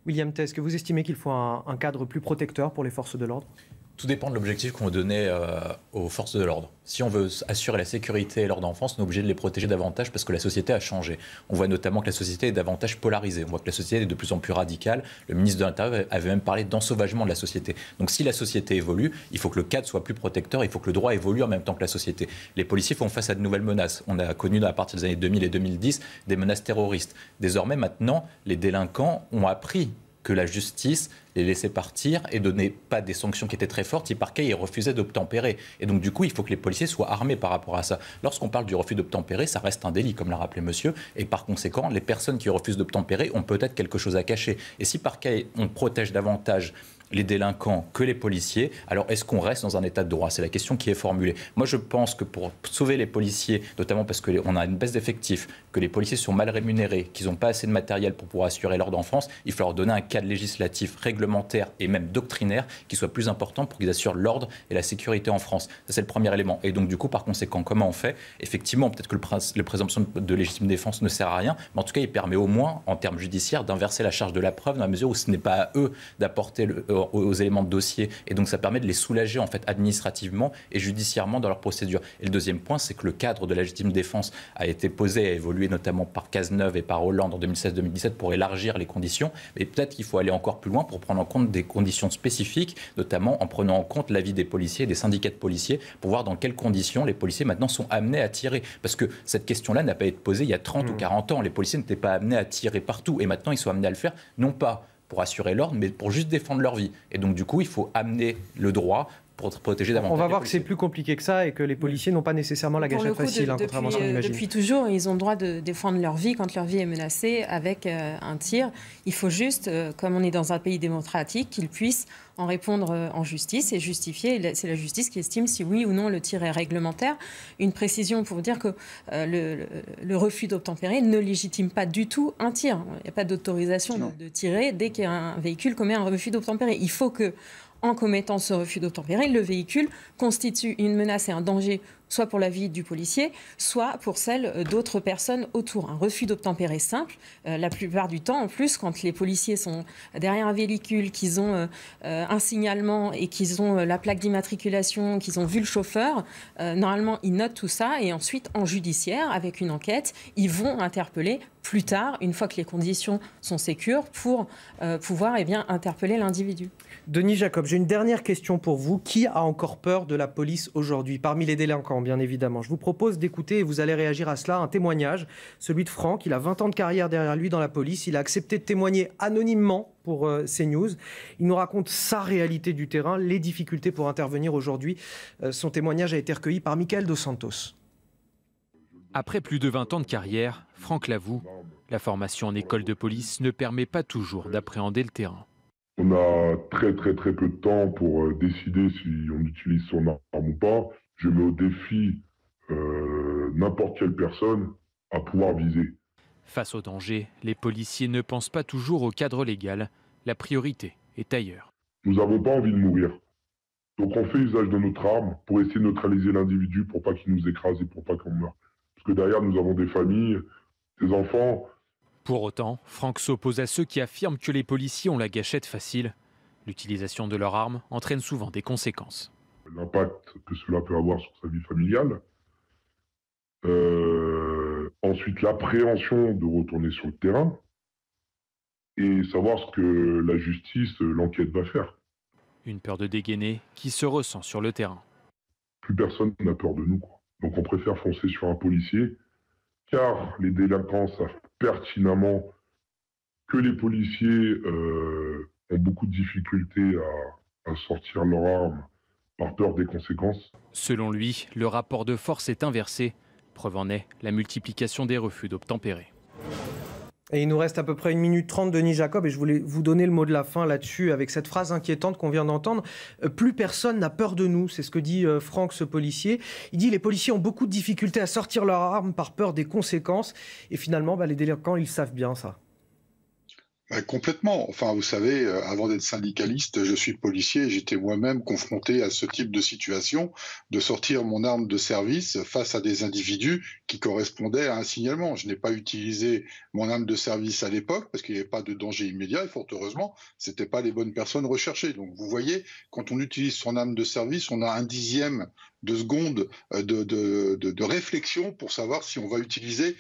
William Tay, est-ce que vous estimez qu'il faut un cadre plus protecteur pour les forces de l'ordre ? Tout dépend de l'objectif qu'on veut donner aux forces de l'ordre. Si on veut assurer la sécurité et l'ordre en France, on est obligé de les protéger davantage parce que la société a changé. On voit notamment que la société est davantage polarisée. On voit que la société est de plus en plus radicale. Le ministre de l'Intérieur avait même parlé d'ensauvagement de la société. Donc si la société évolue, il faut que le cadre soit plus protecteur, il faut que le droit évolue en même temps que la société. Les policiers font face à de nouvelles menaces. On a connu à partir des années 2000 et 2010 des menaces terroristes. Désormais, maintenant, les délinquants ont appris que la justice les laissait partir et donnait pas des sanctions qui étaient très fortes si par cas ils refusaient d'obtempérer. Et donc du coup, il faut que les policiers soient armés par rapport à ça. Lorsqu'on parle du refus d'obtempérer, ça reste un délit, comme l'a rappelé monsieur, et par conséquent, les personnes qui refusent d'obtempérer ont peut-être quelque chose à cacher. Et si par cas on protège davantage les délinquants que les policiers, alors est-ce qu'on reste dans un état de droit? C'est la question qui est formulée. Moi, je pense que pour sauver les policiers, notamment parce qu'on a une baisse d'effectifs, que les policiers sont mal rémunérés, qu'ils n'ont pas assez de matériel pour pouvoir assurer l'ordre en France, il faut leur donner un cadre législatif, réglementaire et même doctrinaire qui soit plus important pour qu'ils assurent l'ordre et la sécurité en France. Ça, c'est le premier élément. Et donc, du coup, par conséquent, comment on fait? Effectivement, peut-être que le présomption de légitime défense ne sert à rien, mais en tout cas, il permet au moins, en termes judiciaires, d'inverser la charge de la preuve dans la mesure où ce n'est pas à eux d'apporter aux éléments de dossier, et donc ça permet de les soulager en fait administrativement et judiciairement dans leur procédure. Et le deuxième point, c'est que le cadre de la légitime défense a été posé, a évolué notamment par Cazeneuve et par Hollande en 2016-2017 pour élargir les conditions, mais peut-être qu'il faut aller encore plus loin pour prendre en compte des conditions spécifiques, notamment en prenant en compte l'avis des policiers, des syndicats de policiers, pour voir dans quelles conditions les policiers maintenant sont amenés à tirer. Parce que cette question-là n'a pas été posée il y a 30 ou 40 ans. Les policiers n'étaient pas amenés à tirer partout, et maintenant ils sont amenés à le faire, non pas pour assurer l'ordre, mais pour juste défendre leur vie. Et donc, du coup, il faut amener le droit pour protéger davantage. On va voir que c'est plus compliqué que ça et que les policiers n'ont pas nécessairement la gâchette facile, contrairement à ce qu'on imagine. Depuis toujours, ils ont le droit de défendre leur vie quand leur vie est menacée avec un tir. Il faut juste, comme on est dans un pays démocratique, qu'ils puissent en répondre en justice et justifier. C'est la justice qui estime si oui ou non le tir est réglementaire. Une précision pour vous dire que le refus d'obtempérer ne légitime pas du tout un tir. Il n'y a pas d'autorisation de tirer dès qu'un véhicule commet un refus d'obtempérer. Il faut que, en commettant ce refus d'obtempérer, le véhicule constitue une menace et un danger, soit pour la vie du policier, soit pour celle d'autres personnes autour. Un refus d'obtempérer simple, la plupart du temps, en plus, quand les policiers sont derrière un véhicule, qu'ils ont un signalement et qu'ils ont la plaque d'immatriculation, qu'ils ont vu le chauffeur, normalement, ils notent tout ça et ensuite, en judiciaire, avec une enquête, ils vont interpeller plus tard, une fois que les conditions sont sécures, pour pouvoir interpeller l'individu. Denis Jacob, j'ai une dernière question pour vous. Qui a encore peur de la police aujourd'hui? Parmi les délinquants, bien évidemment. Je vous propose d'écouter, et vous allez réagir à cela, un témoignage, celui de Franck. Il a 20 ans de carrière derrière lui dans la police. Il a accepté de témoigner anonymement pour CNews. Il nous raconte sa réalité du terrain, les difficultés pour intervenir aujourd'hui. Son témoignage a été recueilli par Michael Dos Santos. Après plus de 20 ans de carrière, Franck l'avoue, la formation en école de police ne permet pas toujours d'appréhender le terrain. On a très peu de temps pour décider si on utilise son arme ou pas. Je mets au défi n'importe quelle personne à pouvoir viser. Face au danger, les policiers ne pensent pas toujours au cadre légal. La priorité est ailleurs. Nous n'avons pas envie de mourir. Donc on fait usage de notre arme pour essayer de neutraliser l'individu pour pas qu'il nous écrase et pour pas qu'on meure. Parce que derrière, nous avons des familles, des enfants. Pour autant, Franck s'oppose à ceux qui affirment que les policiers ont la gâchette facile. L'utilisation de leur arme entraîne souvent des conséquences. L'impact que cela peut avoir sur sa vie familiale. Ensuite, l'appréhension de retourner sur le terrain. Et savoir ce que la justice, l'enquête va faire. Une peur de dégainer qui se ressent sur le terrain. Plus personne n'a peur de nous, quoi. Donc on préfère foncer sur un policier, car les délinquants savent pertinemment que les policiers ont beaucoup de difficultés à sortir leur arme par peur des conséquences. Selon lui, le rapport de force est inversé. Preuve en est la multiplication des refus d'obtempérer. Et il nous reste à peu près 1 minute 30, Denis Jacob, et je voulais vous donner le mot de la fin là-dessus, avec cette phrase inquiétante qu'on vient d'entendre. Plus personne n'a peur de nous, c'est ce que dit Franck, ce policier. Il dit les policiers ont beaucoup de difficultés à sortir leur arme par peur des conséquences. Et finalement, les délinquants, ils savent bien ça. Complètement. Enfin, vous savez, avant d'être syndicaliste, je suis policier et j'étais moi-même confronté à ce type de situation, de sortir mon arme de service face à des individus qui correspondaient à un signalement. Je n'ai pas utilisé mon arme de service à l'époque parce qu'il n'y avait pas de danger immédiat et fort heureusement, c'était pas les bonnes personnes recherchées. Donc, vous voyez, quand on utilise son arme de service, on a un dixième de seconde de réflexion pour savoir si on va utiliser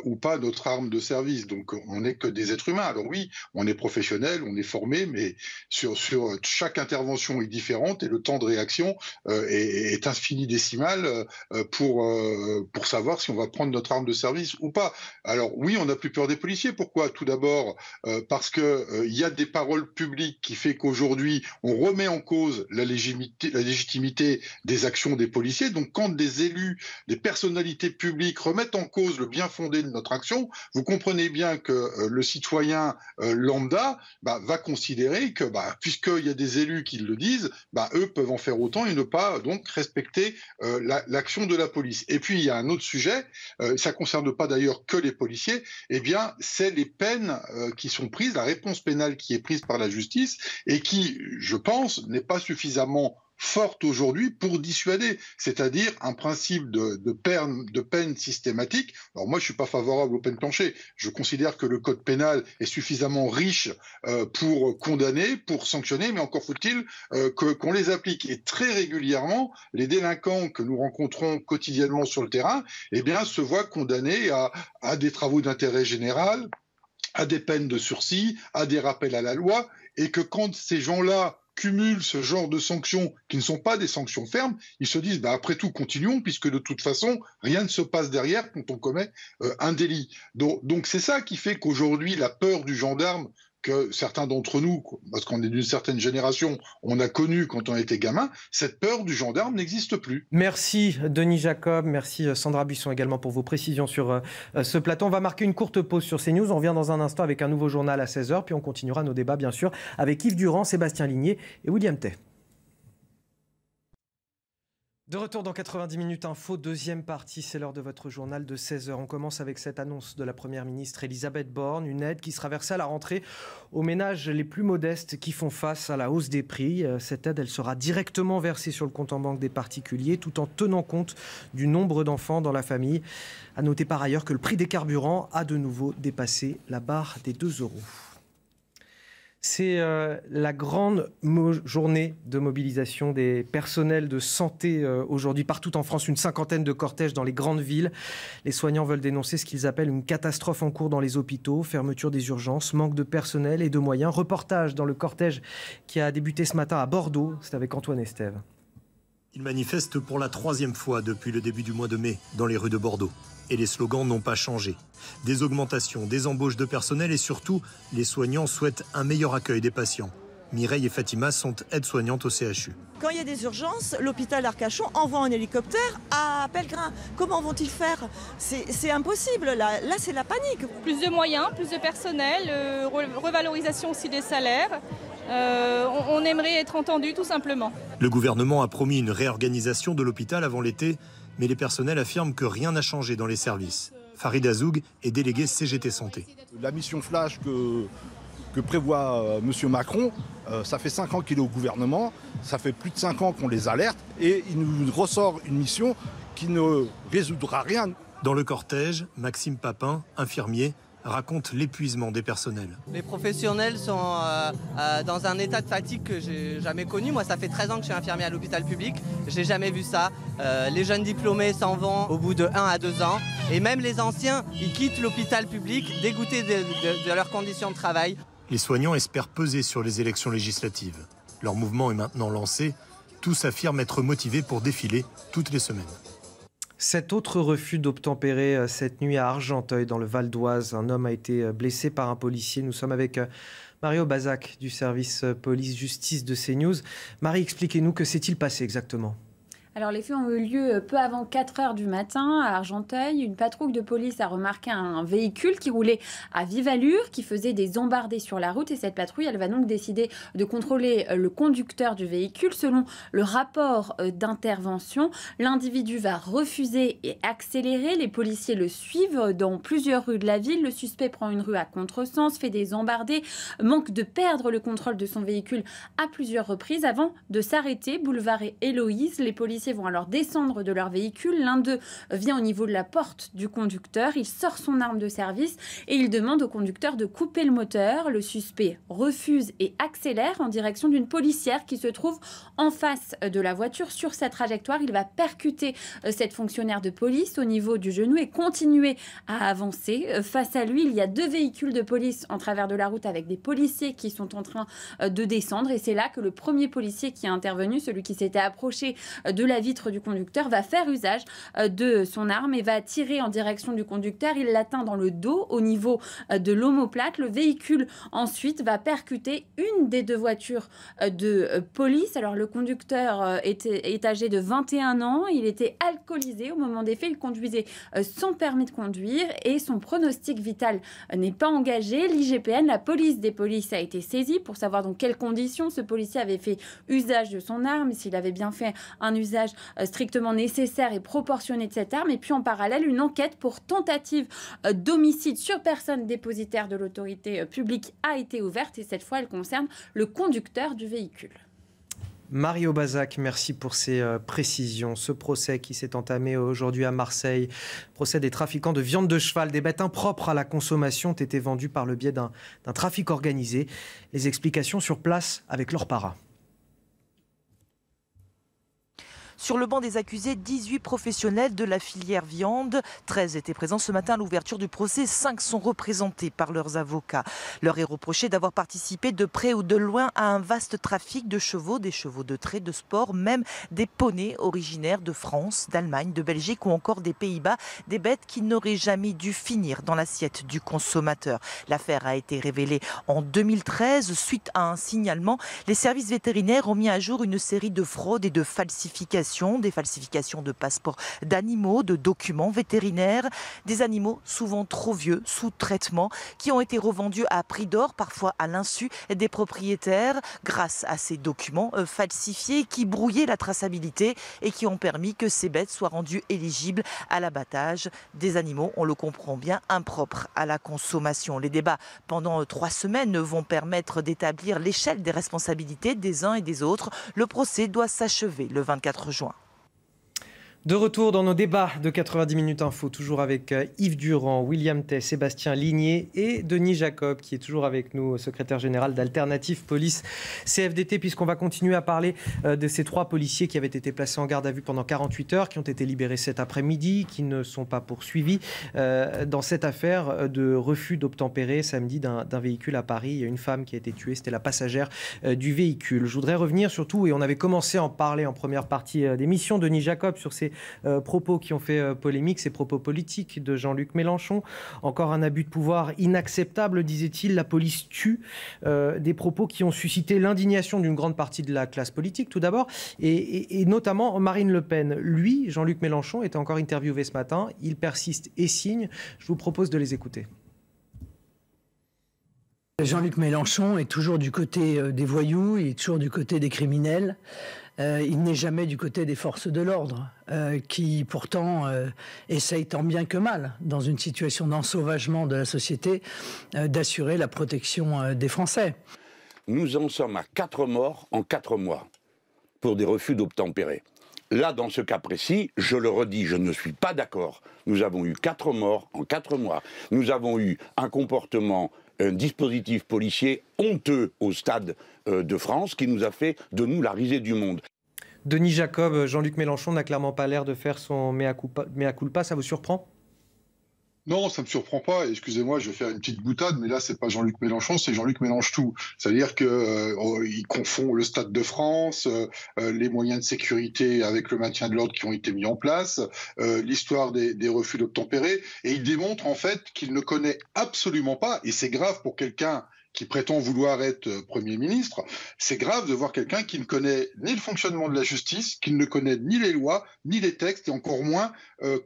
ou pas notre arme de service. Donc, on n'est que des êtres humains. Alors oui, on est professionnel, on est formé, mais sur chaque intervention est différente et le temps de réaction est infini-décimal pour savoir si on va prendre notre arme de service ou pas. Alors oui, on n'a plus peur des policiers. Pourquoi? Tout d'abord parce que il y a des paroles publiques qui fait qu'aujourd'hui on remet en cause la légitimité des actions des policiers. Donc quand des élus, des personnalités publiques remettent en cause le bien fondé de notre action, vous comprenez bien que le citoyen lambda va considérer que puisqu'il y a des élus qui le disent, eux peuvent en faire autant et ne pas donc respecter l'action de la police. Et puis il y a un autre sujet, ça ne concerne pas d'ailleurs que les policiers, eh bien c'est les peines qui sont prises, la réponse pénale qui est prise par la justice et qui, je pense, n'est pas suffisamment forte aujourd'hui pour dissuader, c'est-à-dire un principe de peine systématique. Alors moi, je suis pas favorable aux peines planchées. Je considère que le code pénal est suffisamment riche pour condamner, pour sanctionner, mais encore faut-il qu'on les applique. Et très régulièrement, les délinquants que nous rencontrons quotidiennement sur le terrain, eh bien, se voient condamnés à des travaux d'intérêt général, à des peines de sursis, à des rappels à la loi, et que quand ces gens-là cumulent ce genre de sanctions qui ne sont pas des sanctions fermes, ils se disent après tout continuons puisque de toute façon rien ne se passe derrière quand on commet un délit. Donc c'est ça qui fait qu'aujourd'hui la peur du gendarme que certains d'entre nous, parce qu'on est d'une certaine génération, on a connu quand on était gamin, cette peur du gendarme n'existe plus. Merci Denis Jacob, merci Sandra Buisson également pour vos précisions sur ce plateau. On va marquer une courte pause sur CNews, on revient dans un instant avec un nouveau journal à 16h, puis on continuera nos débats bien sûr avec Yves Durand, Sébastien Ligné et William Tay. De retour dans 90 minutes info, deuxième partie, c'est l'heure de votre journal de 16h. On commence avec cette annonce de la Première ministre Elisabeth Borne, une aide qui sera versée à la rentrée aux ménages les plus modestes qui font face à la hausse des prix. Cette aide, elle sera directement versée sur le compte en banque des particuliers tout en tenant compte du nombre d'enfants dans la famille. À noter par ailleurs que le prix des carburants a de nouveau dépassé la barre des 2 €. C'est la grande journée de mobilisation des personnels de santé aujourd'hui partout en France. Une cinquantaine de cortèges dans les grandes villes. Les soignants veulent dénoncer ce qu'ils appellent une catastrophe en cours dans les hôpitaux, fermeture des urgences, manque de personnel et de moyens. Reportage dans le cortège qui a débuté ce matin à Bordeaux. C'est avec Antoine Estève. Ils manifestent pour la 3e fois depuis le début du mois de mai dans les rues de Bordeaux. Et les slogans n'ont pas changé. Des augmentations, des embauches de personnel et surtout, les soignants souhaitent un meilleur accueil des patients. Mireille et Fatima sont aides-soignantes au CHU. Quand il y a des urgences, l'hôpital Arcachon envoie un hélicoptère à Pellegrin. Comment vont-ils faire? C'est impossible, là c'est la panique. Plus de moyens, plus de personnel, revalorisation aussi des salaires. On aimerait être entendu tout simplement. Le gouvernement a promis une réorganisation de l'hôpital avant l'été, mais les personnels affirment que rien n'a changé dans les services. Farid Azoug est délégué CGT Santé. La mission flash que prévoit M. Macron, ça fait 5 ans qu'il est au gouvernement, ça fait plus de 5 ans qu'on les alerte et il nous ressort une mission qui ne résoudra rien. Dans le cortège, Maxime Papin, infirmier, raconte l'épuisement des personnels. Les professionnels sont dans un état de fatigue que j'ai jamais connu. Moi, ça fait 13 ans que je suis infirmier à l'hôpital public. J'ai jamais vu ça. Les jeunes diplômés s'en vont au bout de 1 à 2 ans. Et même les anciens, ils quittent l'hôpital public dégoûtés de leurs conditions de travail. Les soignants espèrent peser sur les élections législatives. Leur mouvement est maintenant lancé. Tous affirment être motivés pour défiler toutes les semaines. Cet autre refus d'obtempérer cette nuit à Argenteuil, dans le Val d'Oise. Un homme a été blessé par un policier. Nous sommes avec Mario Bazac du service police-justice de CNews. Marie, expliquez-nous, que s'est-il passé exactement ? Alors les faits ont eu lieu peu avant 4 heures du matin à Argenteuil. Une patrouille de police a remarqué un véhicule qui roulait à vive allure, qui faisait des embardées sur la route. Et cette patrouille, elle va donc décider de contrôler le conducteur du véhicule. Selon le rapport d'intervention, l'individu va refuser et accélérer. Les policiers le suivent dans plusieurs rues de la ville. Le suspect prend une rue à contresens, fait des embardées, manque de perdre le contrôle de son véhicule à plusieurs reprises avant de s'arrêter, boulevard Héloïse. Les policiers vont alors descendre de leur véhicule. L'un d'eux vient au niveau de la porte du conducteur. Il sort son arme de service et il demande au conducteur de couper le moteur. Le suspect refuse et accélère en direction d'une policière qui se trouve en face de la voiture. Sur sa trajectoire, il va percuter cette fonctionnaire de police au niveau du genou et continuer à avancer. Face à lui, il y a 2 véhicules de police en travers de la route avec des policiers qui sont en train de descendre. Et c'est là que le premier policier qui est intervenu, celui qui s'était approché de la vitre du conducteur, va faire usage de son arme et va tirer en direction du conducteur. Il l'atteint dans le dos au niveau de l'omoplate. Le véhicule ensuite va percuter une des 2 voitures de police. Alors le conducteur est âgé de 21 ans. Il était alcoolisé au moment des faits. Il conduisait sans permis de conduire et son pronostic vital n'est pas engagé. L'IGPN, la police des polices, a été saisie pour savoir dans quelles conditions ce policier avait fait usage de son arme, s'il avait bien fait un usage strictement nécessaire et proportionné de cette arme. Et puis en parallèle, une enquête pour tentative d'homicide sur personne dépositaire de l'autorité publique a été ouverte et cette fois elle concerne le conducteur du véhicule. Marie Aubazac, merci pour ces précisions. Ce procès qui s'est entamé aujourd'hui à Marseille, procès des trafiquants de viande de cheval, des bêtes impropres à la consommation ont été vendues par le biais d'un trafic organisé. Les explications sur place avec Laure Parra. Sur le banc des accusés, 18 professionnels de la filière viande. 13 étaient présents ce matin à l'ouverture du procès. 5 sont représentés par leurs avocats. Leur est reproché d'avoir participé de près ou de loin à un vaste trafic de chevaux, des chevaux de trait, de sport, même des poneys originaires de France, d'Allemagne, de Belgique ou encore des Pays-Bas. Des bêtes qui n'auraient jamais dû finir dans l'assiette du consommateur. L'affaire a été révélée en 2013 suite à un signalement. Les services vétérinaires ont mis à jour une série de fraudes et de falsifications. Des falsifications de passeports d'animaux, de documents vétérinaires, des animaux souvent trop vieux, sous traitement, qui ont été revendus à prix d'or, parfois à l'insu des propriétaires, grâce à ces documents falsifiés qui brouillaient la traçabilité et qui ont permis que ces bêtes soient rendues éligibles à l'abattage. Des animaux, on le comprend bien, impropres à la consommation. Les débats pendant 3 semaines vont permettre d'établir l'échelle des responsabilités des uns et des autres. Le procès doit s'achever le 24 juin. De retour dans nos débats de 90 minutes info, toujours avec Yves Durand, William Tay, Sébastien Ligné et Denis Jacob, qui est toujours avec nous, secrétaire général d'Alternative Police CFDT, puisqu'on va continuer à parler de ces 3 policiers qui avaient été placés en garde à vue pendant 48 heures, qui ont été libérés cet après-midi, qui ne sont pas poursuivis dans cette affaire de refus d'obtempérer samedi d'un véhicule à Paris. Il y a une femme qui a été tuée, c'était la passagère du véhicule. Je voudrais revenir surtout, et on avait commencé à en parler en première partie d'émission, Denis Jacob, sur ces propos qui ont fait polémique, ces propos politiques de Jean-Luc Mélenchon. Encore un abus de pouvoir inacceptable, disait-il. La police tue. Des propos qui ont suscité l'indignation d'une grande partie de la classe politique, tout d'abord, et notamment Marine Le Pen. Lui, Jean-Luc Mélenchon, était encore interviewé ce matin. Il persiste et signe. Je vous propose de les écouter. Jean-Luc Mélenchon est toujours du côté des voyous, il est toujours du côté des criminels. Il n'est jamais du côté des forces de l'ordre, qui pourtant essayent tant bien que mal, dans une situation d'ensauvagement de la société, d'assurer la protection des Français. Nous en sommes à 4 morts en 4 mois pour des refus d'obtempérer. Là, dans ce cas précis, je le redis, je ne suis pas d'accord. Nous avons eu 4 morts en 4 mois. Nous avons eu un comportement, un dispositif policier honteux au Stade de France qui nous a fait de nous la risée du monde. Denis Jacob, Jean-Luc Mélenchon n'a clairement pas l'air de faire son mea culpa, ça vous surprend ? Non, ça ne me surprend pas. Excusez-moi, je vais faire une petite boutade, mais là, c'est pas Jean-Luc Mélenchon, c'est Jean-Luc Mélenchon-tout. C'est-à-dire qu'il confond le Stade de France, les moyens de sécurité avec le maintien de l'ordre qui ont été mis en place, l'histoire des refus d'obtempérer, et il démontre en fait qu'il ne connaît absolument pas, et c'est grave pour quelqu'un qui prétend vouloir être Premier ministre, c'est grave de voir quelqu'un qui ne connaît ni le fonctionnement de la justice, qui ne connaît ni les lois, ni les textes, et encore moins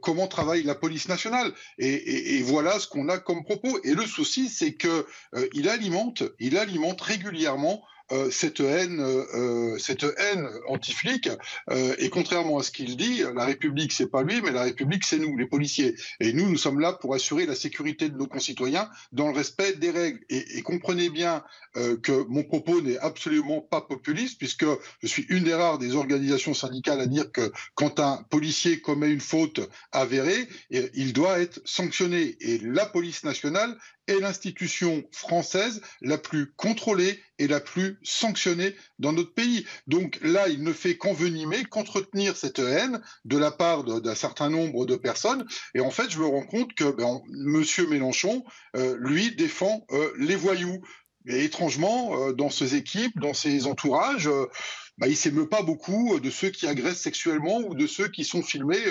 comment travaille la police nationale. Et voilà ce qu'on a comme propos. Et le souci, c'est qu'il alimente régulièrement cette haine anti-flic, et contrairement à ce qu'il dit, la République c'est pas lui, mais la République c'est nous, les policiers. Et nous sommes là pour assurer la sécurité de nos concitoyens dans le respect des règles. Et comprenez bien que mon propos n'est absolument pas populiste, puisque je suis une des rares des organisations syndicales à dire que quand un policier commet une faute avérée, il doit être sanctionné. Et la police nationale est l'institution française la plus contrôlée et la plus sanctionnée dans notre pays. Donc là, il ne fait qu'envenimer, qu'entretenir cette haine de la part d'un certain nombre de personnes. Et en fait, je me rends compte que Monsieur Mélenchon, lui, défend les voyous. Et étrangement, dans ses équipes, dans ses entourages, il ne s'émeut pas beaucoup de ceux qui agressent sexuellement ou de ceux qui sont filmés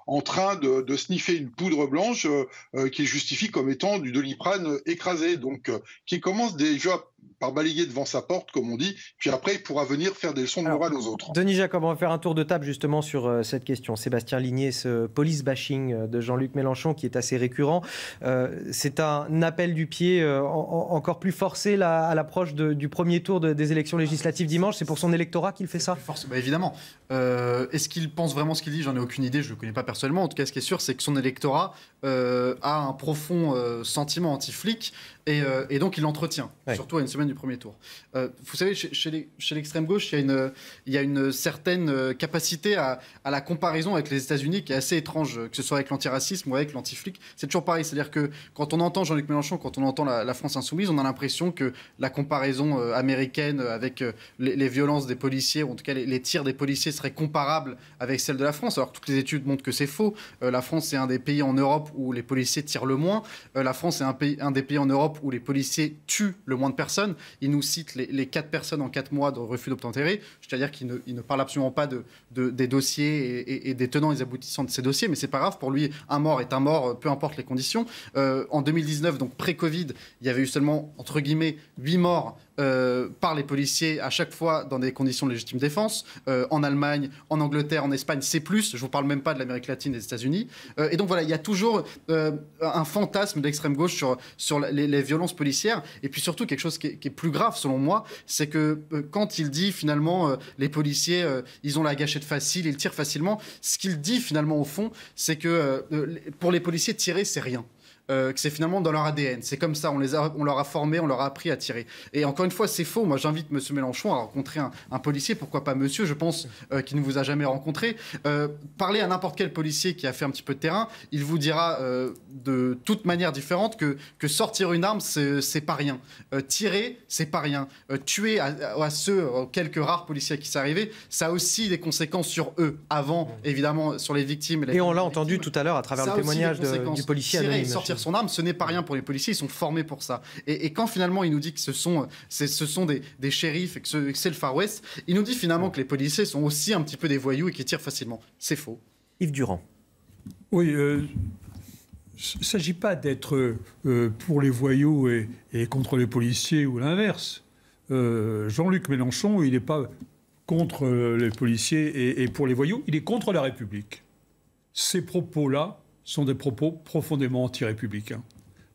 en train de sniffer une poudre blanche qu'il justifie comme étant du Doliprane écrasé. Donc, qui commence déjà par balayer devant sa porte, comme on dit, puis après, il pourra venir faire des leçons de morale aux autres. Denis Jacob, on va faire un tour de table justement sur cette question. Sébastien Ligné, ce police bashing de Jean-Luc Mélenchon qui est assez récurrent, c'est un appel du pied encore plus forcé à l'approche du premier tour des élections législatives dimanche. C'est pour son électorat qu'il fait ça ? Évidemment. Est-ce qu'il pense vraiment ce qu'il dit ? J'en ai aucune idée, je ne le connais pas personnellement. En tout cas, ce qui est sûr, c'est que son électorat a un profond sentiment anti-flic et donc il l'entretient, surtout à une semaine du premier tour. Vous savez, chez l'extrême gauche, il y a une certaine capacité à la comparaison avec les États-Unis qui est assez étrange, que ce soit avec l'antiracisme ou avec l'anti-flic. C'est toujours pareil, c'est-à-dire que quand on entend Jean-Luc Mélenchon, quand on entend la France insoumise, on a l'impression que la comparaison américaine avec les violences des policiers, ou en tout cas les tirs des policiers, serait comparable avec celle de la France, alors que toutes les études montrent que c'est faux. La France est un des pays en Europe où les policiers tirent le moins. La France est un des pays en Europe où les policiers tuent le moins de personnes. Il nous cite les 4 personnes en 4 mois de refus d'obtempérer. C'est-à-dire qu'il ne parle absolument pas des dossiers et des tenants et des aboutissants de ces dossiers, mais c'est pas grave. Pour lui, un mort est un mort, peu importe les conditions. En 2019, donc pré-Covid, il y avait eu seulement, entre guillemets, 8 morts par les policiers, à chaque fois dans des conditions de légitime défense. En Allemagne, en Angleterre, en Espagne, c'est plus. Je ne vous parle même pas de l'Amérique latine et des États-Unis. Et donc voilà, il y a toujours un fantasme de l'extrême gauche sur les violences policières. Et puis surtout, quelque chose qui est plus grave, selon moi, c'est que quand il dit finalement les policiers, ils ont la gâchette facile, ils tirent facilement, ce qu'il dit finalement au fond, c'est que pour les policiers, tirer, c'est rien. Que c'est finalement dans leur ADN. C'est comme ça, on leur a formés, on leur a appris à tirer. Et encore une fois, c'est faux. Moi, j'invite M. Mélenchon à rencontrer un policier, pourquoi pas monsieur, je pense, qui ne vous a jamais rencontré. Parlez à n'importe quel policier qui a fait un petit peu de terrain, il vous dira de toute manière différente que sortir une arme, c'est pas rien. Tirer, c'est pas rien. Tuer à ceux, quelques rares policiers à qui c'est arrivé, ça a aussi des conséquences sur eux, avant, évidemment, sur les victimes. Et on l'a entendu tout à l'heure à travers le témoignage du policier anonyme. Sortir son arme, ce n'est pas rien pour les policiers, ils sont formés pour ça. Et quand finalement il nous dit que ce sont des shérifs et que c'est le Far West, il nous dit finalement que les policiers sont aussi un petit peu des voyous et qui tirent facilement. C'est faux. Yves Durand. Oui, il ne s'agit pas d'être pour les voyous et contre les policiers ou l'inverse. Jean-Luc Mélenchon, il n'est pas contre les policiers et pour les voyous, il est contre la République. Ces propos-là sont des propos profondément anti-républicains.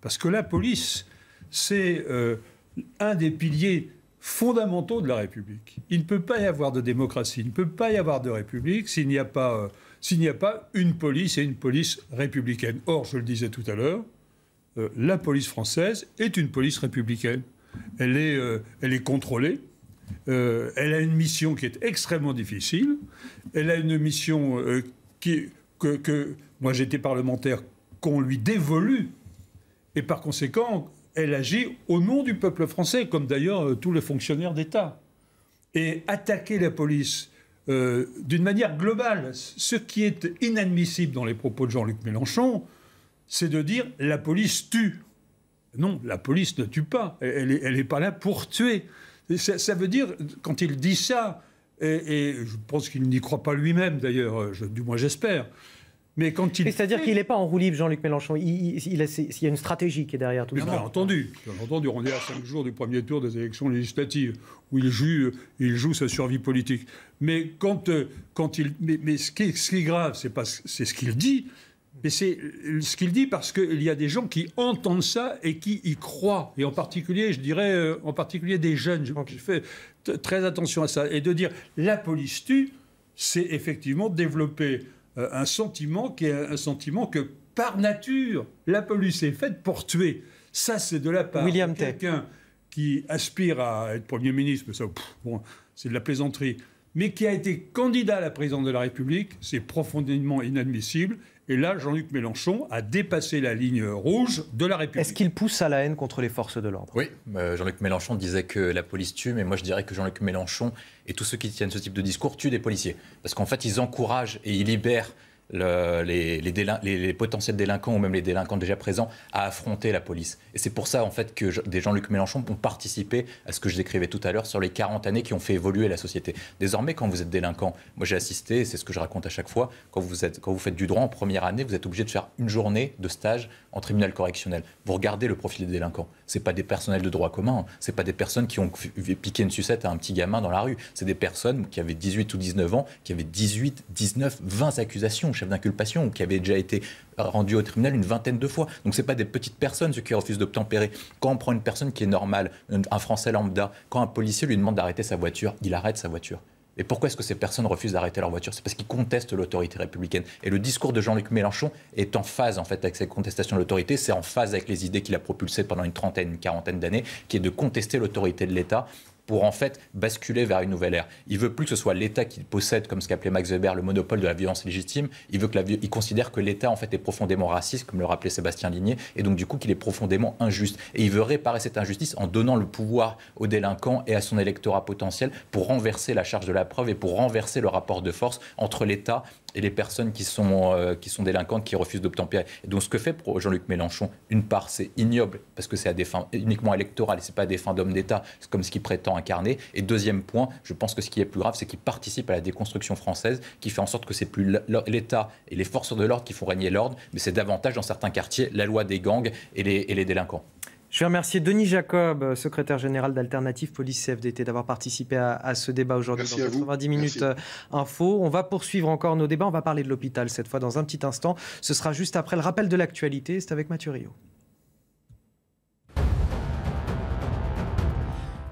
Parce que la police, c'est un des piliers fondamentaux de la République. Il ne peut pas y avoir de démocratie, il ne peut pas y avoir de République s'il n'y a pas une police et une police républicaine. Or, je le disais tout à l'heure, la police française est une police républicaine. Elle est contrôlée, elle a une mission qui est extrêmement difficile, elle a une mission que moi j'étais parlementaire, qu'on lui dévolue, et par conséquent, elle agit au nom du peuple français, comme d'ailleurs tous les fonctionnaires d'État. Et attaquer la police d'une manière globale, ce qui est inadmissible dans les propos de Jean-Luc Mélenchon, c'est de dire « la police tue ». Non, la police ne tue pas, elle n'est pas là pour tuer. Ça veut dire, quand il dit ça, et je pense qu'il n'y croit pas lui-même d'ailleurs, du moins j'espère, Mais quand c'est-à-dire qu'il n'est pas en roue libre, Jean-Luc Mélenchon. Il y a une stratégie qui est derrière tout ça. Bien entendu. On est à 5 jours du premier tour des élections législatives où il joue sa survie politique. Mais ce qui est grave, c'est ce qu'il dit. Mais c'est ce qu'il dit parce qu'il y a des gens qui entendent ça et qui y croient. Et en particulier, je dirais, des jeunes. J'ai fait très attention à ça. Et de dire la police tue, c'est effectivement développer un sentiment qui est un sentiment que, par nature, la police est faite pour tuer. Ça, c'est de la part de quelqu'un qui aspire à être Premier ministre, mais ça, c'est de la plaisanterie, mais qui a été candidat à la présidence de la République, c'est profondément inadmissible. Et là, Jean-Luc Mélenchon a dépassé la ligne rouge de la République. Est-ce qu'il pousse à la haine contre les forces de l'ordre ? Oui, Jean-Luc Mélenchon disait que la police tue, mais moi je dirais que Jean-Luc Mélenchon et tous ceux qui tiennent ce type de discours tuent des policiers. Parce qu'en fait, ils encouragent et ils libèrent les potentiels délinquants ou même les délinquants déjà présents à affronter la police. Et c'est pour ça en fait que des Jean-Luc Mélenchon ont participé à ce que je décrivais tout à l'heure sur les 40 années qui ont fait évoluer la société. Désormais, quand vous êtes délinquant, moi j'ai assisté, c'est ce que je raconte à chaque fois, quand vous faites du droit en première année, vous êtes obligé de faire une journée de stage en tribunal correctionnel. Vous regardez le profil des délinquants. C'est pas des personnels de droit commun, c'est pas des personnes qui ont piqué une sucette à un petit gamin dans la rue. C'est des personnes qui avaient 18 ou 19 ans, qui avaient 18, 19, 20 accusations, chef d'inculpation, qui avaient déjà été rendus au tribunal une vingtaine de fois. Donc c'est pas des petites personnes, ceux qui refusent d'obtempérer. Quand on prend une personne qui est normale, un Français lambda, quand un policier lui demande d'arrêter sa voiture, il arrête sa voiture. Et pourquoi est-ce que ces personnes refusent d'arrêter leur voiture ? C'est parce qu'ils contestent l'autorité républicaine. Et le discours de Jean-Luc Mélenchon est en phase en fait avec cette contestation de l'autorité. C'est en phase avec les idées qu'il a propulsées pendant une trentaine, une quarantaine d'années, qui est de contester l'autorité de l'État pour en fait basculer vers une nouvelle ère. Il veut plus que ce soit l'État qui possède, comme ce qu'appelait Max Weber, le monopole de la violence légitime. Il considère que l'État en fait est profondément raciste, comme le rappelait Sébastien Ligné, et donc du coup qu'il est profondément injuste. Et il veut réparer cette injustice en donnant le pouvoir aux délinquants et à son électorat potentiel pour renverser la charge de la preuve et pour renverser le rapport de force entre l'État et les personnes qui sont délinquantes, qui refusent d'obtempérer. Et donc ce que fait Jean-Luc Mélenchon, une part, c'est ignoble, parce que c'est à des fins uniquement électorales, et ce n'est pas à des fins d'homme d'État, c'est comme ce qu'il prétend incarner. Et deuxième point, je pense que ce qui est plus grave, c'est qu'il participe à la déconstruction française, qui fait en sorte que c'est plus l'État et les forces de l'ordre qui font régner l'ordre, mais c'est davantage, dans certains quartiers, la loi des gangs et les délinquants. Je vais remercier Denis Jacob, secrétaire général d'Alternative Police CFDT, d'avoir participé à ce débat aujourd'hui dans 90 minutes info. On va poursuivre encore nos débats. On va parler de l'hôpital cette fois dans un petit instant. Ce sera juste après le rappel de l'actualité. C'est avec Mathieu Rio.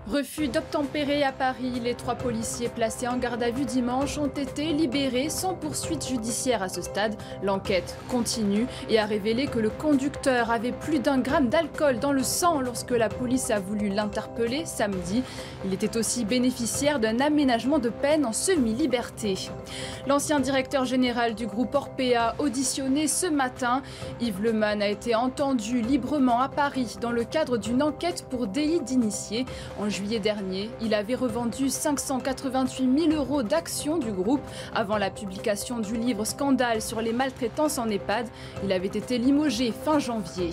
Refus d'obtempérer à Paris. Les 3 policiers placés en garde à vue dimanche ont été libérés sans poursuite judiciaire à ce stade. L'enquête continue et a révélé que le conducteur avait plus d'1 gramme d'alcool dans le sang lorsque la police a voulu l'interpeller samedi. Il était aussi bénéficiaire d'un aménagement de peine en semi-liberté. L'ancien directeur général du groupe Orpea auditionné ce matin. Yves Leman a été entendu librement à Paris dans le cadre d'une enquête pour délit d'initié. En juillet dernier, il avait revendu 588 000 € d'actions du groupe avant la publication du livre Scandale sur les maltraitances en EHPAD. Il avait été limogé fin janvier.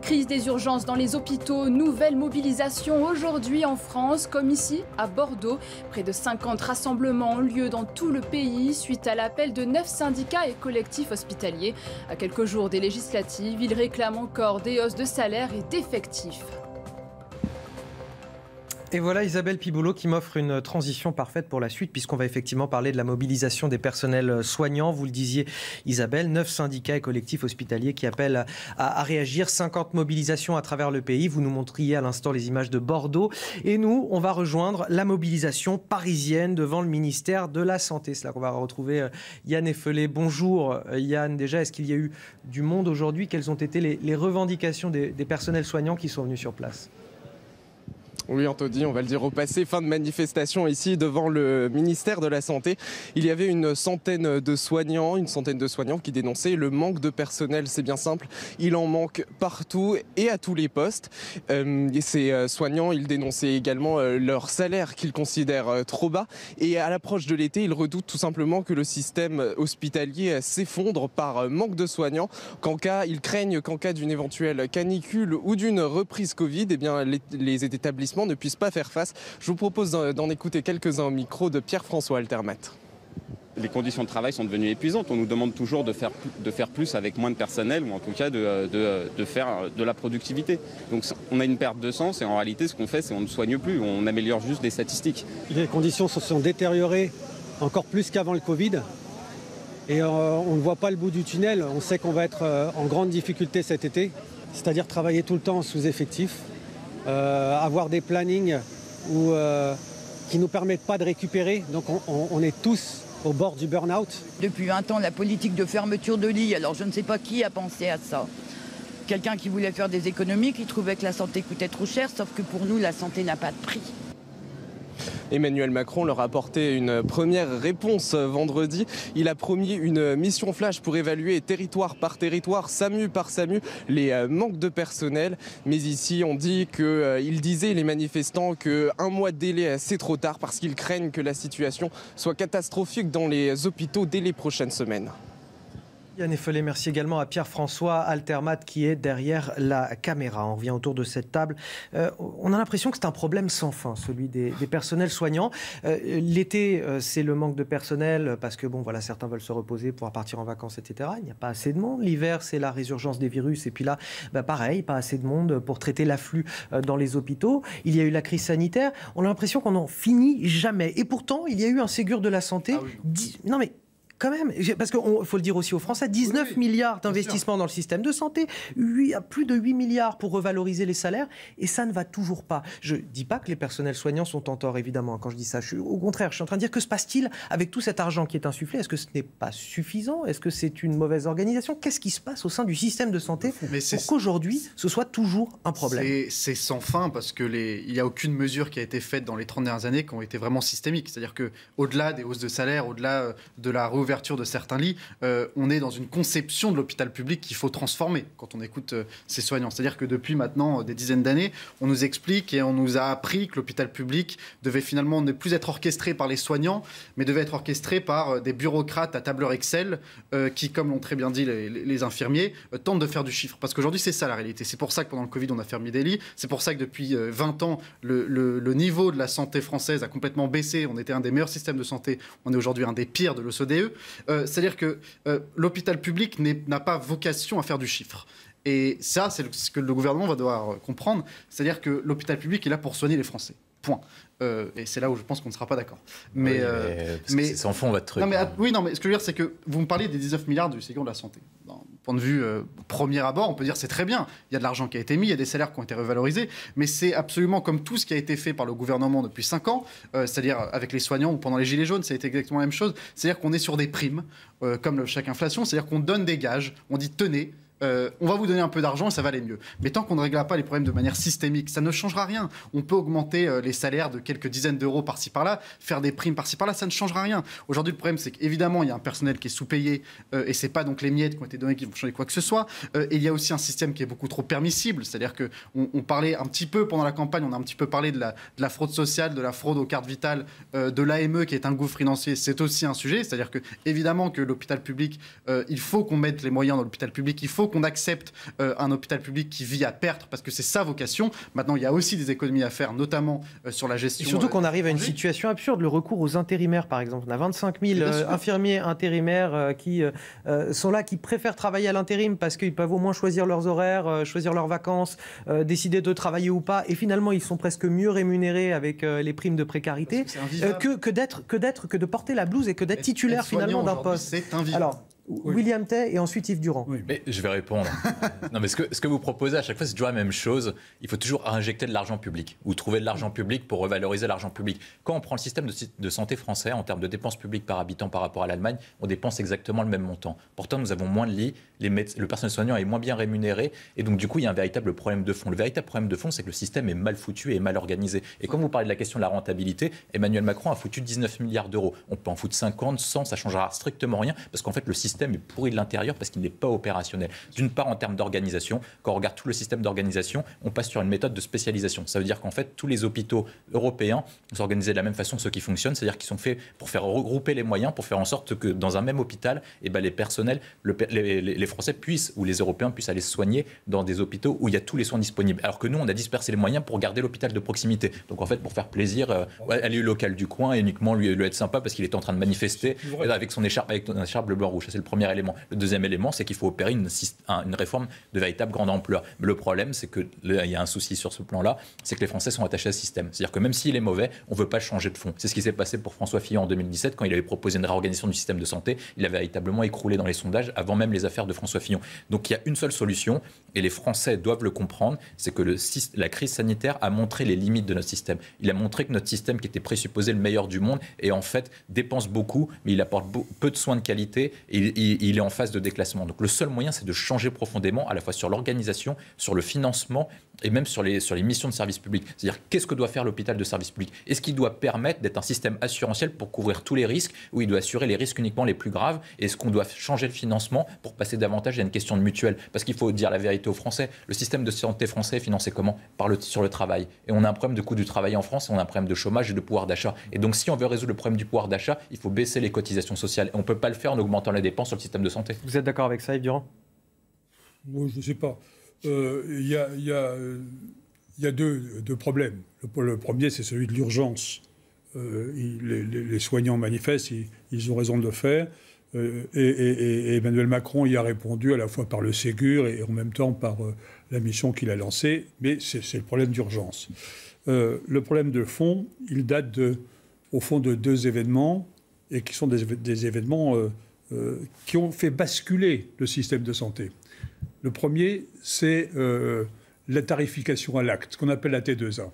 Crise des urgences dans les hôpitaux, nouvelle mobilisation aujourd'hui en France, comme ici à Bordeaux. Près de 50 rassemblements ont lieu dans tout le pays suite à l'appel de 9 syndicats et collectifs hospitaliers. À quelques jours des législatives, ils réclament encore des hausses de salaire et d'effectifs. Et voilà Isabelle Piboulot qui m'offre une transition parfaite pour la suite, puisqu'on va effectivement parler de la mobilisation des personnels soignants. Vous le disiez Isabelle, 9 syndicats et collectifs hospitaliers qui appellent à réagir, 50 mobilisations à travers le pays. Vous nous montriez à l'instant les images de Bordeaux. Et nous, on va rejoindre la mobilisation parisienne devant le ministère de la Santé. C'est là qu'on va retrouver Yann Effelé. Bonjour Yann, déjà, est-ce qu'il y a eu du monde aujourd'hui? Quelles ont été les revendications des personnels soignants qui sont venus sur place? Oui, Anthony, on va le dire au passé, fin de manifestation ici devant le ministère de la Santé. Il y avait une centaine de soignants qui dénonçaient le manque de personnel. C'est bien simple, il en manque partout et à tous les postes. Et ces soignants, ils dénonçaient également leur salaire qu'ils considèrent trop bas. Et à l'approche de l'été, ils redoutent tout simplement que le système hospitalier s'effondre par manque de soignants. Ils craignent qu'en cas d'une éventuelle canicule ou d'une reprise Covid, eh bien, les établissements ne puissent pas faire face. Je vous propose d'en écouter quelques-uns au micro de Pierre-François Altermat. les conditions de travail sont devenues épuisantes. On nous demande toujours de faire plus avec moins de personnel, ou en tout cas de faire de la productivité. Donc on a une perte de sens, et en réalité ce qu'on fait, c'est qu'on ne soigne plus, on améliore juste des statistiques. Les conditions se sont détériorées encore plus qu'avant le Covid. Et on ne voit pas le bout du tunnel. On sait qu'on va être en grande difficulté cet été, c'est-à-dire travailler tout le temps en sous-effectif, avoir des plannings qui ne nous permettent pas de récupérer. Donc on est tous au bord du burn-out. Depuis 20 ans, la politique de fermeture de lits, alors je ne sais pas qui a pensé à ça. Quelqu'un qui voulait faire des économies, qui trouvait que la santé coûtait trop cher, sauf que pour nous, la santé n'a pas de prix. Emmanuel Macron leur a apporté une première réponse vendredi. Il a promis une mission flash pour évaluer territoire par territoire, SAMU par SAMU, les manques de personnel. Mais ici, on dit qu'il disait, les manifestants, qu'un mois de délai, c'est trop tard parce qu'ils craignent que la situation soit catastrophique dans les hôpitaux dès les prochaines semaines. Yann Effelé, merci également à Pierre-François Altermat qui est derrière la caméra. On revient autour de cette table. On a l'impression que c'est un problème sans fin, celui des personnels soignants. L'été, c'est le manque de personnel parce que certains veulent se reposer, pouvoir partir en vacances, etc. Il n'y a pas assez de monde. L'hiver, c'est la résurgence des virus. Et puis là, pareil, pas assez de monde pour traiter l'afflux dans les hôpitaux. Il y a eu la crise sanitaire. On a l'impression qu'on n'en finit jamais. Et pourtant, il y a eu un Ségur de la santé. Non mais... Quand même, parce qu'il faut le dire aussi aux Français, 19 milliards d'investissements dans le système de santé, plus de 8 milliards pour revaloriser les salaires, et ça ne va toujours pas. Je ne dis pas que les personnels soignants sont en tort, évidemment, quand je dis ça. Au contraire, je suis en train de dire, que se passe-t-il avec tout cet argent qui est insufflé? Est-ce que ce n'est pas suffisant? Est-ce que c'est une mauvaise organisation? Qu'est-ce qui se passe au sein du système de santé pour qu'aujourd'hui, ce soit toujours un problème? C'est sans fin, parce qu'il n'y a aucune mesure qui a été faite dans les 30 dernières années qui ont été vraiment systémiques. C'est-à-dire qu'au-delà des hausses de salaire, au-delà de la réouverture de certains lits, on est dans une conception de l'hôpital public qu'il faut transformer quand on écoute ces soignants. C'est-à-dire que depuis maintenant des dizaines d'années, on nous explique et on nous a appris que l'hôpital public devait finalement ne plus être orchestré par les soignants, mais devait être orchestré par des bureaucrates à tableur Excel qui, comme l'ont très bien dit les infirmiers, tentent de faire du chiffre. Parce qu'aujourd'hui, c'est ça la réalité. C'est pour ça que pendant le Covid, on a fermé des lits. C'est pour ça que depuis 20 ans, le niveau de la santé française a complètement baissé. On était un des meilleurs systèmes de santé. On est aujourd'hui un des pires de l'OCDE. C'est-à-dire que l'hôpital public n'a pas vocation à faire du chiffre. Et ça, c'est ce que le gouvernement va devoir comprendre. C'est-à-dire que l'hôpital public est là pour soigner les Français. Point. Et c'est là où je pense qu'on ne sera pas d'accord. Mais c'est sans fond votre truc. Mais ce que je veux dire, c'est que vous me parlez des 19 milliards du Ségur de la santé. D'un point de vue premier abord, on peut dire c'est très bien. Il y a de l'argent qui a été mis, il y a des salaires qui ont été revalorisés, mais c'est absolument comme tout ce qui a été fait par le gouvernement depuis 5 ans, c'est-à-dire avec les soignants ou pendant les Gilets jaunes, ça a été exactement la même chose. C'est-à-dire qu'on est sur des primes, comme le chèque inflation, c'est-à-dire qu'on donne des gages, on dit tenez, on va vous donner un peu d'argent et ça va aller mieux. Mais tant qu'on ne réglera pas les problèmes de manière systémique, ça ne changera rien. On peut augmenter les salaires de quelques dizaines d'euros par-ci par-là, faire des primes par-ci par-là, ça ne changera rien. Aujourd'hui, le problème, c'est qu'évidemment, il y a un personnel qui est sous-payé et c'est pas donc les miettes qui ont été données qui vont changer quoi que ce soit. Et il y a aussi un système qui est beaucoup trop permissible. C'est-à-dire qu'on parlait un petit peu pendant la campagne, on a un petit peu parlé de la fraude sociale, de la fraude aux cartes vitales, de l'AME qui est un gouffre financier. C'est aussi un sujet. C'est-à-dire que évidemment que l'hôpital public, il faut qu'on mette les moyens dans l'hôpital public, il faut qu'on accepte un hôpital public qui vit à perte parce que c'est sa vocation. Maintenant, il y a aussi des économies à faire, notamment sur la gestion. Et surtout qu'on arrive à une situation absurde, le recours aux intérimaires, par exemple. On a 25 000 infirmiers intérimaires qui sont là, qui préfèrent travailler à l'intérim parce qu'ils peuvent au moins choisir leurs horaires, choisir leurs vacances, décider de travailler ou pas. Et finalement, ils sont presque mieux rémunérés avec les primes de précarité que de porter la blouse et que d'être titulaire finalement d'un poste. C'est invivable. Alors, William Tay et ensuite Yves Durand. Mais je vais répondre. Non, mais ce que vous proposez à chaque fois, c'est toujours la même chose. Il faut toujours injecter de l'argent public ou trouver de l'argent public pour revaloriser l'argent public. Quand on prend le système de santé français en termes de dépenses publiques par habitant par rapport à l'Allemagne, on dépense exactement le même montant. Pourtant, nous avons moins de lits, le personnel soignant est moins bien rémunéré et donc du coup, il y a un véritable problème de fond. Le véritable problème de fond, c'est que le système est mal foutu et mal organisé. Et quand vous parlez de la question de la rentabilité, Emmanuel Macron a foutu 19 milliards d'euros. On peut en foutre 50, 100, ça ne changera strictement rien parce qu'en fait, le système système est pourri de l'intérieur parce qu'il n'est pas opérationnel. D'une part, en termes d'organisation, quand on regarde tout le système d'organisation, on passe sur une méthode de spécialisation. Ça veut dire qu'en fait, tous les hôpitaux européens sont organisés de la même façon, ceux qui fonctionnent, c'est-à-dire qu'ils sont faits pour faire regrouper les moyens, pour faire en sorte que dans un même hôpital, les personnels, les Français puissent, ou les Européens puissent aller se soigner dans des hôpitaux où il y a tous les soins disponibles. Alors que nous, on a dispersé les moyens pour garder l'hôpital de proximité. Donc en fait, pour faire plaisir à l'élu local du coin et uniquement lui être sympa parce qu'il est en train de manifester avec son écharpe, bleu, blanc, rouge. Ça, c'est le premier élément. Le deuxième élément, c'est qu'il faut opérer une réforme de véritable grande ampleur. Mais le problème, c'est qu'il y a un souci sur ce plan-là, c'est que les Français sont attachés à ce système. C'est-à-dire que même s'il est mauvais, on ne veut pas changer de fond. C'est ce qui s'est passé pour François Fillon en 2017 quand il avait proposé une réorganisation du système de santé. Il a véritablement écroulé dans les sondages avant même les affaires de François Fillon. Donc il y a une seule solution et les Français doivent le comprendre, c'est que la crise sanitaire a montré les limites de notre système. Il a montré que notre système, qui était présupposé le meilleur du monde, et en fait dépense beaucoup, mais il apporte peu de soins de qualité et il est en phase de déclassement. Donc le seul moyen, c'est de changer profondément à la fois sur l'organisation, sur le financement et même sur les missions de service public. C'est-à-dire, qu'est-ce que doit faire l'hôpital de service public? Est-ce qu'il doit permettre d'être un système assurantiel pour couvrir tous les risques, ou il doit assurer les risques uniquement les plus graves? Est-ce qu'on doit changer le financement pour passer davantage à une question de mutuelle? Parce qu'il faut dire la vérité aux Français, le système de santé français est financé comment? Sur le travail. Et on a un problème de coût du travail en France, et on a un problème de chômage et de pouvoir d'achat. Et donc si on veut résoudre le problème du pouvoir d'achat, il faut baisser les cotisations sociales. Et on ne peut pas le faire en augmentant les dépenses sur le système de santé. Vous êtes d'accord avec ça, Yves Durand? Moi, je ne sais pas. Il y a deux problèmes. Le premier, c'est celui de l'urgence. Les soignants manifestent, ils ont raison de le faire. Et Emmanuel Macron y a répondu à la fois par le Ségur et en même temps par la mission qu'il a lancée. Mais c'est le problème d'urgence. Le problème de fond, il date au fond de deux événements, et qui sont des événements qui ont fait basculer le système de santé. Le premier, c'est la tarification à l'acte, ce qu'on appelle la T2A.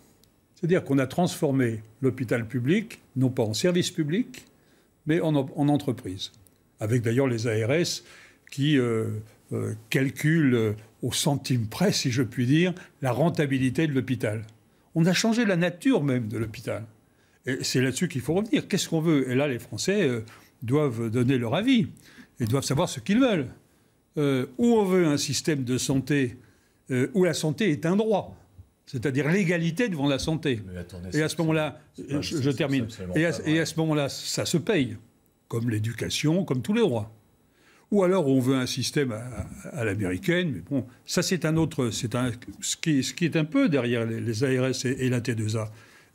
C'est-à-dire qu'on a transformé l'hôpital public, non pas en service public, mais en entreprise. Avec d'ailleurs les ARS qui calculent au centime près, si je puis dire, la rentabilité de l'hôpital. On a changé la nature même de l'hôpital. Et c'est là-dessus qu'il faut revenir. Qu'est-ce qu'on veut? Et là, les Français doivent donner leur avis et doivent savoir ce qu'ils veulent. Où on veut un système de santé où la santé est un droit, c'est-à-dire l'égalité devant la santé. Et à ce moment-là, je termine, et à ce moment-là, ça se paye, comme l'éducation, comme tous les droits. Ou alors on veut un système à l'américaine, mais bon, ça c'est un autre, ce qui est un peu derrière les ARS et la T2A.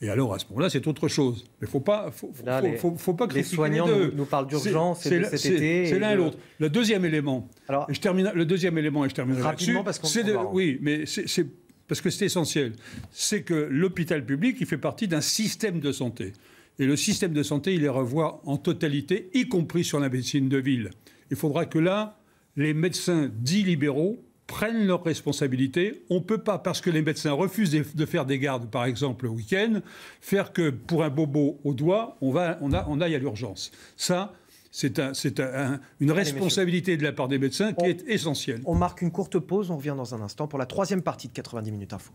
Et alors, à ce moment-là, c'est autre chose. Mais faut pas critiquer les soignants nous parlent d'urgence cet été. C'est l'un et l'autre. Le deuxième élément, et je termine là-dessus. Parce qu'on oui, mais c'est parce que c'est essentiel. C'est que l'hôpital public, il fait partie d'un système de santé. Et le système de santé, il les revoit en totalité, y compris sur la médecine de ville. Il faudra que là, les médecins dits libéraux prennent leurs responsabilités. On ne peut pas, parce que les médecins refusent de faire des gardes, par exemple, le week-end, faire que pour un bobo au doigt, on aille à l'urgence. Ça, c'est une responsabilité de la part des médecins qui est essentielle. On marque une courte pause, on revient dans un instant pour la troisième partie de 90 minutes info.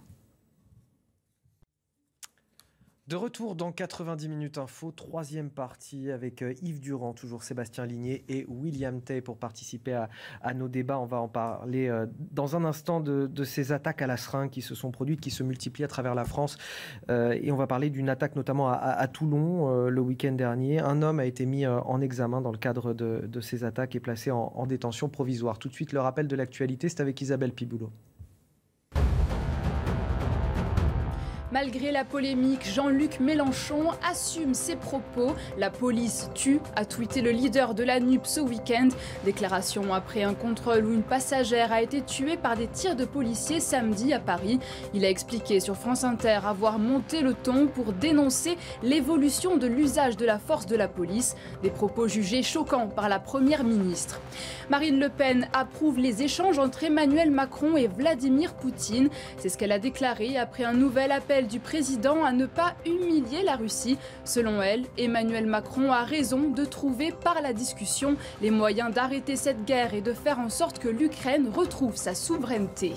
De retour dans 90 minutes info, troisième partie avec Yves Durand, toujours Sébastien Ligné et William Tay pour participer à nos débats. On va en parler dans un instant de ces attaques à la seringue qui se sont produites, qui se multiplient à travers la France. Et on va parler d'une attaque notamment à Toulon le week-end dernier. Un homme a été mis en examen dans le cadre de ces attaques et placé en détention provisoire. Tout de suite, le rappel de l'actualité, c'est avec Isabelle Piboulot. Malgré la polémique, Jean-Luc Mélenchon assume ses propos. La police tue, a tweeté le leader de la NUP ce week-end. Déclaration après un contrôle où une passagère a été tuée par des tirs de policiers samedi à Paris. Il a expliqué sur France Inter avoir monté le ton pour dénoncer l'évolution de l'usage de la force de la police. Des propos jugés choquants par la première ministre. Marine Le Pen approuve les échanges entre Emmanuel Macron et Vladimir Poutine. C'est ce qu'elle a déclaré après un nouvel appel du président à ne pas humilier la Russie. Selon elle, Emmanuel Macron a raison de trouver par la discussion les moyens d'arrêter cette guerre et de faire en sorte que l'Ukraine retrouve sa souveraineté.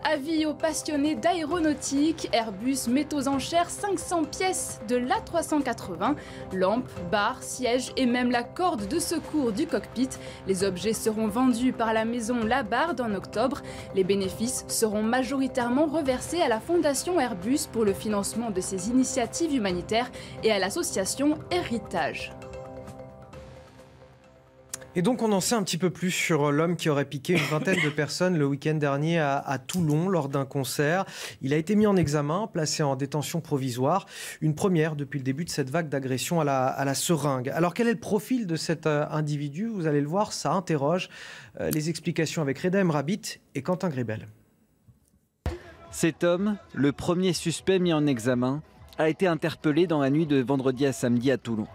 Avis aux passionnés d'aéronautique, Airbus met aux enchères 500 pièces de l'A380, lampes, barres, sièges et même la corde de secours du cockpit. Les objets seront vendus par la maison Labarde en octobre. Les bénéfices seront majoritairement reversés à la fondation Airbus pour le financement de ses initiatives humanitaires et à l'association Héritage. Et donc on en sait un petit peu plus sur l'homme qui aurait piqué une vingtaine de personnes le week-end dernier à Toulon lors d'un concert. Il a été mis en examen, placé en détention provisoire. Une première depuis le début de cette vague d'agression à la seringue. Alors quel est le profil de cet individu? Vous allez le voir, ça interroge. Les explications avec Reda Emrabit et Quentin Grébel. Cet homme, le premier suspect mis en examen, a été interpellé dans la nuit de vendredi à samedi à Toulon.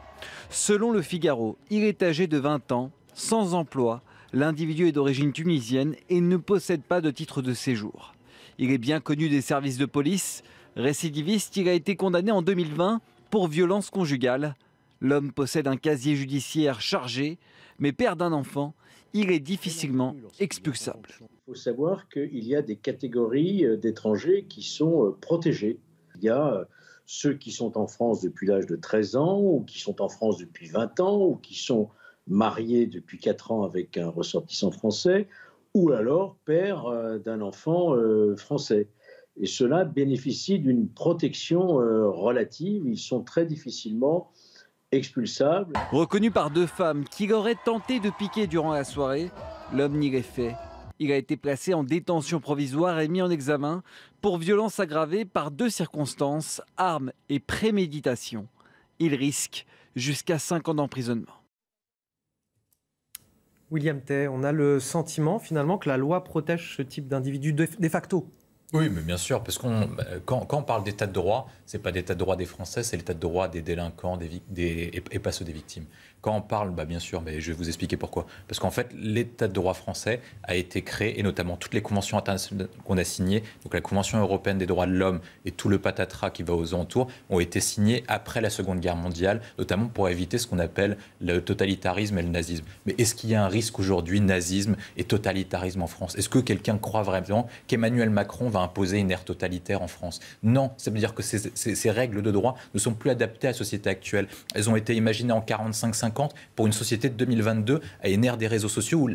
Selon Le Figaro, il est âgé de 20 ans, sans emploi. L'individu est d'origine tunisienne et ne possède pas de titre de séjour. Il est bien connu des services de police. Récidiviste, il a été condamné en 2020 pour violence conjugale. L'homme possède un casier judiciaire chargé, mais père d'un enfant, il est difficilement expulsable. Il faut savoir qu'il y a des catégories d'étrangers qui sont protégés. Il y a ceux qui sont en France depuis l'âge de 13 ans, ou qui sont en France depuis 20 ans, ou qui sont mariés depuis 4 ans avec un ressortissant français, ou alors père d'un enfant français. Et ceux-là bénéficient d'une protection relative. Ils sont très difficilement expulsables. Reconnu par 2 femmes qui l'auraient tenté de piquer durant la soirée, l'homme n'y est fait. Il a été placé en détention provisoire et mis en examen pour violence aggravée par 2 circonstances, armes et préméditation. Il risque jusqu'à 5 ans d'emprisonnement. William Tay, on a le sentiment finalement que la loi protège ce type d'individu de facto. Oui, mais bien sûr, parce quand on parle d'état de droit, ce n'est pas l'état de droit des Français, c'est l'état de droit des délinquants et pas ceux des victimes. Quand on parle, bien sûr, mais je vais vous expliquer pourquoi. Parce qu'en fait, l'état de droit français a été créé, et notamment toutes les conventions internationales qu'on a signées, donc la Convention européenne des droits de l'homme et tout le patatras qui va aux alentours, ont été signés après la Seconde Guerre mondiale, notamment pour éviter ce qu'on appelle le totalitarisme et le nazisme. Mais est-ce qu'il y a un risque aujourd'hui, nazisme et totalitarisme en France? Est-ce que quelqu'un croit vraiment qu'Emmanuel Macron va imposer une ère totalitaire en France? Non, ça veut dire que ces règles de droit ne sont plus adaptées à la société actuelle. Elles ont été imaginées en 45-50 pour une société de 2022 à une ère des réseaux sociaux où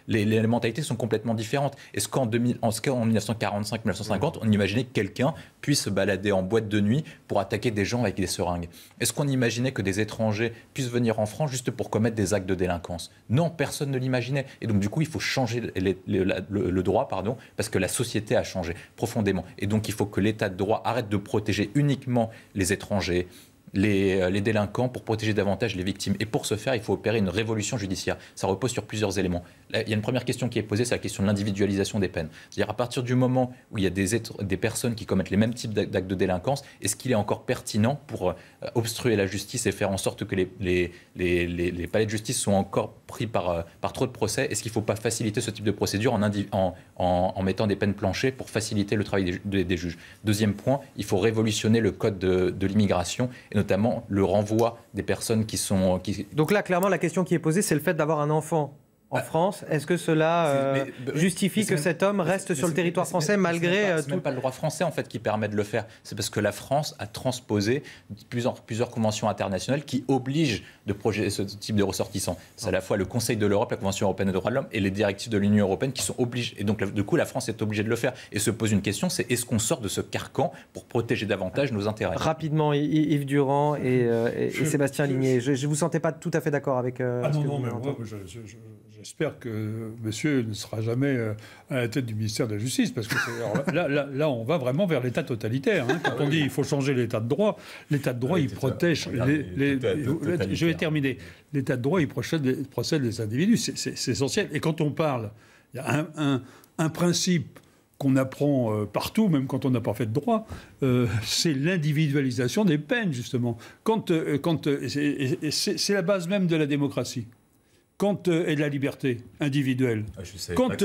les mentalités sont complètement différentes. Est-ce qu'en 1945-1950, on imaginait que quelqu'un puisse se balader en boîte de nuit pour attaquer des gens avec des seringues? Est-ce qu'on imaginait que des étrangers puissent venir en France juste pour commettre des actes de délinquance? Non, personne ne l'imaginait. Et donc du coup, il faut changer le droit, parce que la société a changé profondément. Et donc il faut que l'état de droit arrête de protéger uniquement les étrangers, les délinquants, pour protéger davantage les victimes. Et pour ce faire, il faut opérer une révolution judiciaire. Ça repose sur plusieurs éléments. Là, il y a une première question qui est posée, c'est la question de l'individualisation des peines. C'est-à-dire à partir du moment où il y a des personnes qui commettent les mêmes types d'actes de délinquance, est-ce qu'il est encore pertinent pour obstruer la justice et faire en sorte que les palais de justice sont encore pris par trop de procès? Est-ce qu'il ne faut pas faciliter ce type de procédure en mettant des peines planchées pour faciliter le travail des juges? Deuxième point, il faut révolutionner le code de l'immigration, et notamment le renvoi des personnes qui sont... Donc là, clairement, la question qui est posée, c'est le fait d'avoir un enfant en France. Est-ce que cela justifie que cet homme reste sur le territoire français malgré... C'est même pas le droit français en fait qui permet de le faire. C'est parce que la France a transposé plusieurs conventions internationales qui obligent de protéger ce type de ressortissants. C'est à la fois le Conseil de l'Europe, la Convention européenne des droits de l'homme et les directives de l'Union européenne qui sont obligées. Et donc du coup, la France est obligée de le faire. Et se pose une question, c'est est-ce qu'on sort de ce carcan pour protéger davantage nos intérêts? Rapidement, Yves Durand et Sébastien Ligné. Je ne vous sentais pas tout à fait d'accord avec ce que vous moi, j'espère que monsieur ne sera jamais à la tête du ministère de la Justice, parce que là, on va vraiment vers l'État totalitaire. Quand on dit qu'il faut changer l'État de droit, il protège je vais terminer. L'État de droit, il procède les individus. C'est essentiel. Et quand on parle, il y a un principe qu'on apprend partout, même quand on n'a pas fait de droit, c'est l'individualisation des peines, justement. C'est la base même de la démocratie. Et de la liberté individuelle. Quand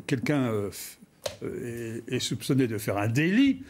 quelqu'un est soupçonné de faire un délit,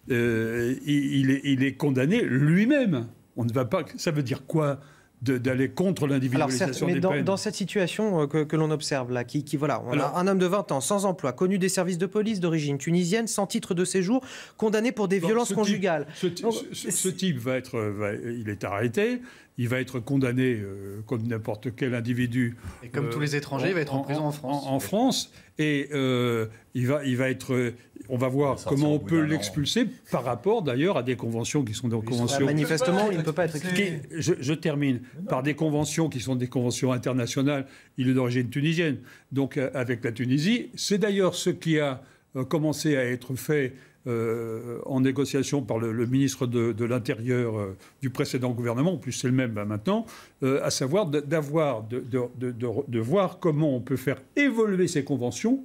il est condamné lui-même. On ne va pas. Ça veut dire quoi? d'aller contre l'individualisation des peines. Dans cette situation que l'on observe là, voilà, on a un homme de 20 ans, sans emploi, connu des services de police d'origine tunisienne, sans titre de séjour, condamné pour des violences conjugales. Ce type il est arrêté. Il va être condamné comme n'importe quel individu. Et comme tous les étrangers, il va être en prison en France. En France. Et il va être. On va voir comment on peut l'expulser par rapport d'ailleurs à des conventions qui sont des conventions. Manifestement, il ne peut pas être expulsé. Je termine par des conventions qui sont des conventions internationales. Il est d'origine tunisienne. Donc avec la Tunisie, c'est d'ailleurs ce qui a commencé à être fait. En négociation par le ministre de l'Intérieur du précédent gouvernement, en plus c'est le même maintenant, à savoir de voir comment on peut faire évoluer ces conventions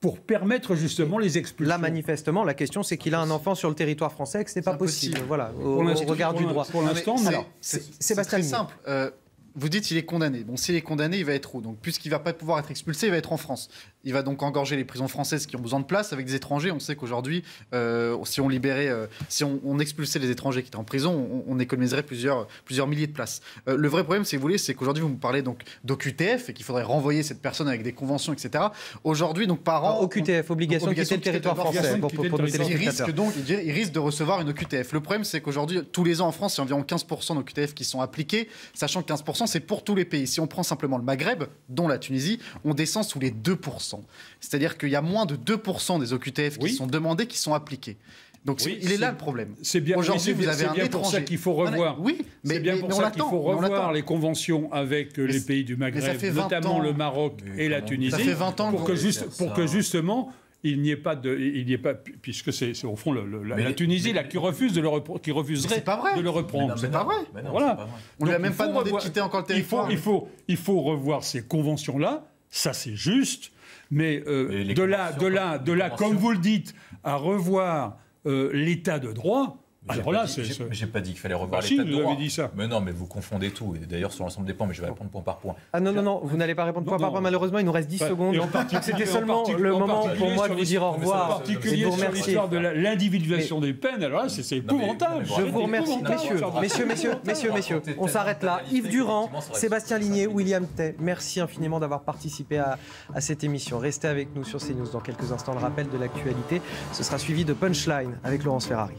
pour permettre justement les expulsions. Là, manifestement, la question c'est qu'il a un enfant sur le territoire français et que ce n'est pas possible. Voilà, au regard du droit. Pour l'instant, c'est très simple. Vous dites qu'il est condamné. Bon, s'il est condamné, il va être où? Donc, puisqu'il ne va pas pouvoir être expulsé, il va être en France. Il va donc engorger les prisons françaises qui ont besoin de place avec des étrangers. On sait qu'aujourd'hui, si on libérait, si on expulsait les étrangers qui étaient en prison, on économiserait plusieurs milliers de places. Le vrai problème, si vous voulez, c'est qu'aujourd'hui, vous me parlez donc d'OQTF et qu'il faudrait renvoyer cette personne avec des conventions, etc. Aujourd'hui, donc par an, OQTF, obligation de quitter le territoire français pour nos téléspectateurs. Il risque de recevoir une OQTF. Le problème, c'est qu'aujourd'hui, tous les ans en France, il y a environ 15% d'OQTF qui sont appliqués, sachant que 15%, c'est pour tous les pays. Si on prend simplement le Maghreb, dont la Tunisie, on descend sous les 2%. C'est-à-dire qu'il y a moins de 2% des OQTF qui sont demandés, qui sont appliqués. Donc il est là le problème. C'est bien, aujourd'hui, vous avez un étranger. Pour ça qu'il faut revoir. C'est bien pour ça qu'il faut revoir les conventions avec les pays du Maghreb, notamment le Maroc et la Tunisie, ça fait 20 ans pour que justement il n'y ait pas puisque c'est au fond la Tunisie là qui refuserait de le reprendre. C'est pas vrai. Voilà. On lui a même pas demandé de quitter encore le territoire. Il faut revoir ces conventions là. Ça c'est juste, mais de là, comme vous le dites, à revoir l'état de droit. Alors là, j'ai pas dit qu'il fallait revoir l'état de droit. Vous avez dit ça. Mais non, mais vous confondez tout. Et d'ailleurs, sur l'ensemble des points, mais je vais répondre point par point. Ah non, vous n'allez pas répondre point par point. Malheureusement, il nous reste 10 secondes. C'était seulement le moment pour moi de vous dire au revoir. En particulier sur l'histoire de l'individualisation des peines. Alors là, c'est épouvantable. Je vous remercie, messieurs. On s'arrête là. Yves Durand, Sébastien Ligné, William Tay, merci infiniment d'avoir participé à cette émission. Restez avec nous sur CNews dans quelques instants. Le rappel de l'actualité, ce sera suivi de Punchline avec Laurence Ferrari.